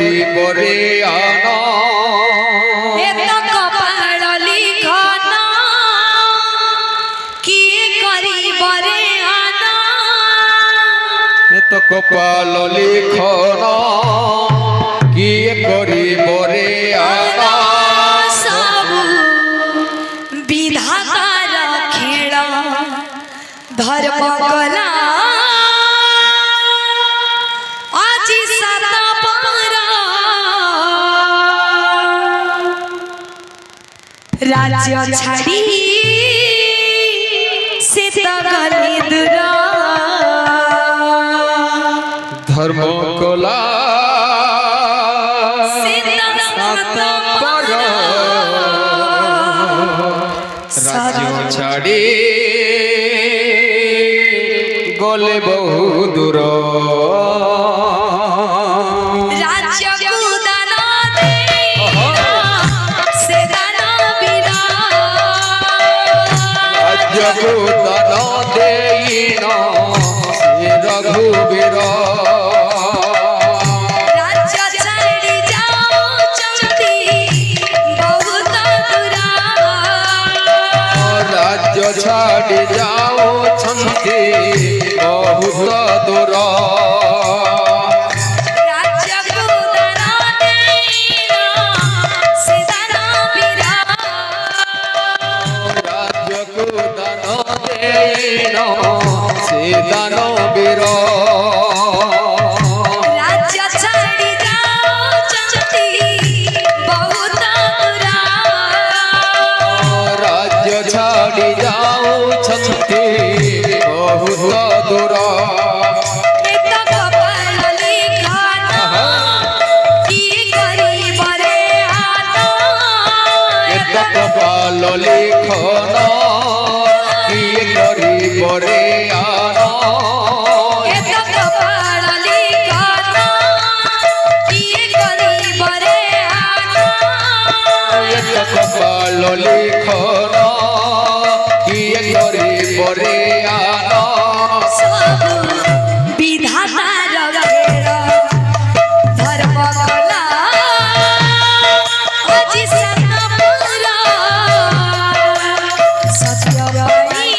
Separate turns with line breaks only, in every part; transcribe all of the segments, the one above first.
করিব রে আনা
এত কপাল লিখন কি করিব রে আনা
এত কপাল লিখন কি করিব রে আনা
সবু বিধাতার খেল ধর্ম কলা আজি সাত পরা রাজ্য ছাড়ি সে তো গলি দূর
ধর্ম কলা রাজ্য ছাড়ি গলে বহু দূর রাজ্যদান দেইন সে রঘুবীর রাজ্য ছাড়ি যাওছন্তি বহুত দূর রাজ্যକୁ ଦାନ ଦେଇନ ସେ ଦାନବୀର
রাজ্য ছাড়ি যাওছন্তি বহুত দূর
রাজ্য ছাড়ি যাওছন্তি বহুত দূর
এত কপাল লিখন কি করিব রে আনা
এত কপাল লিখন কি করিব রে আনা
এত কপাল লিখন কি করিব রে আনা
এত কপাল লিখন কি করিব রে আনা
সবু বিধাতার খেল ধর্ম কলা আজি সাত পরা সত্য পাই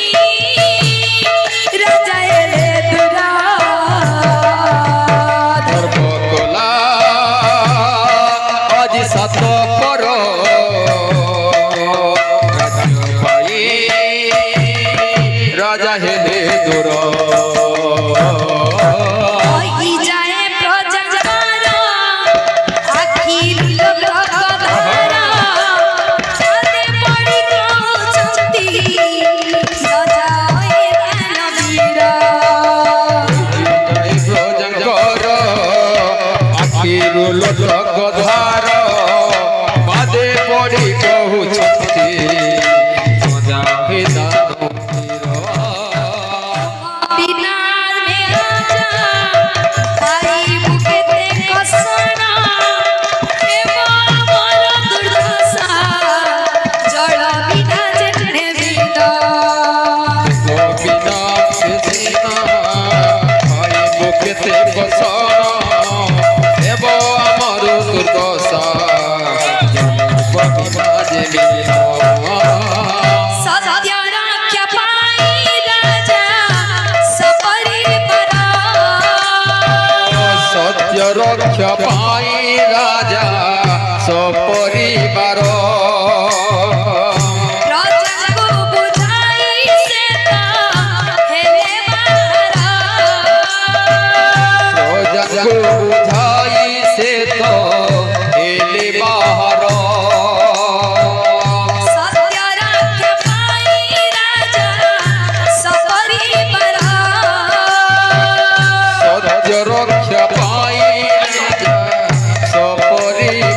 রাজা এলে দূর
ধর্ম কলা আজি সাত পর রাজ্য পাই রাজা হেলে দূর
ওই যায় প্রজার আখি লোক ধারা চাঁদে পড়ি কৌচন্তি রাজা হয়ে দানবীর
প্রজঙ্কর আখিরু লোক ধার বাদে পড়ি কহুছন্তি মজা হে দানবীর
বিনার মে রাজা আই বুকেতে কসনা এব আমার দুর্দশা জল বিনা যেতে বিদ
গোবিনা সেনা ভাই বুকেতে বসন এব আমার দুর্দশা গোবিনা যে
সত্য রাখ্যা পাই রাজা সপরিবার
সত্য রক্ষা পাই রাজা সপরিবার
রাজাকে বুঝাই সেতা হেলে বারা
প্রজাକୁ বুঝাই সে তো এলে বাহার
সত্য রাখ্যা পাই রাজা সপরিবার
সত্য রক্ষা পাই রাজা সপরিবার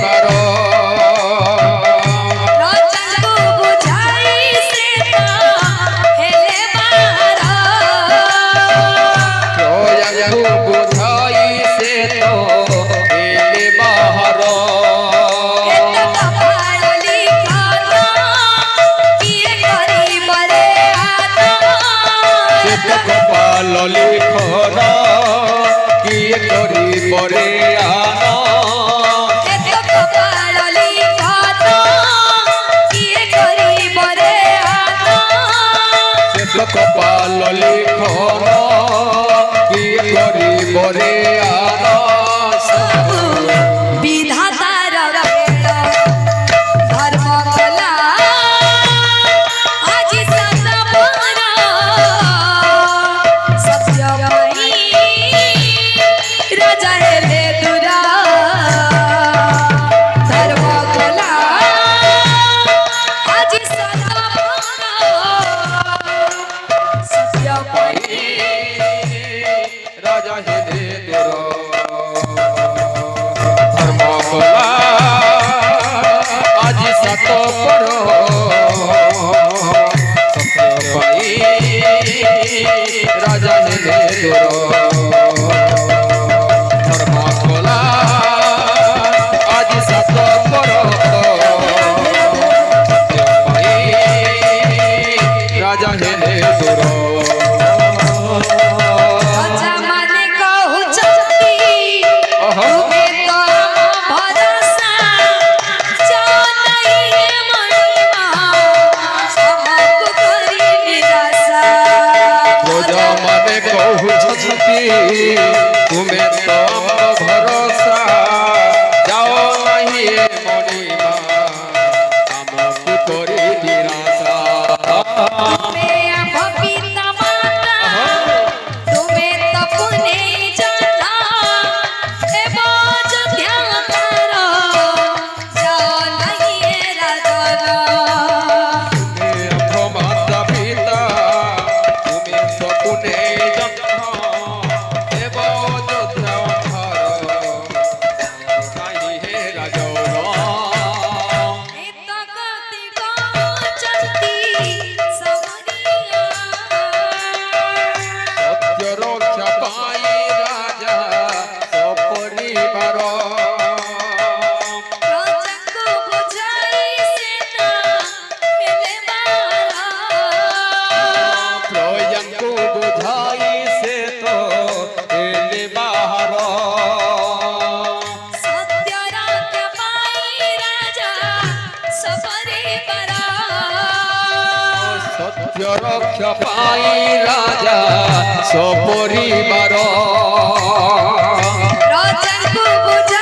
ସାତ ପର ସତ୍ୟ ପାଇଁ ରାଜା ହେଲେ ଦୂର ଧର୍ମ କଲା ଆଜି ସାତ ପର ସତ୍ୟ ପାଇଁ ରାଜା ହେଲେ ଦୂର
राजा माने कहउचती तुमे तो हम भरोसा जानई मणिमा हमको करी निराशा
रोजा माने कहउछती तुमे तो हमर भरोसा जाओ नहीं ए मणिमा हमको करी निराशा
मैं भपिता माता तुमे तो पुने जाना ए बाज ध्यान करो जानई राजना
माता पिता तुम्हें सकुने जन्म देव जोध्या साई हे राजौरा
एतकति गचन्ति समरिया
सत्य रक्षा पाई राजा सपरिवार
प्रजाको बुझाई सेना हेले मारा
प्रजंको बुझाई से तो एले बाहर
सत्य राख्य पाई राजा सबरे बरा
सत्य रक्षा पाई राजा सपरिवार
प्रजाको बुझाई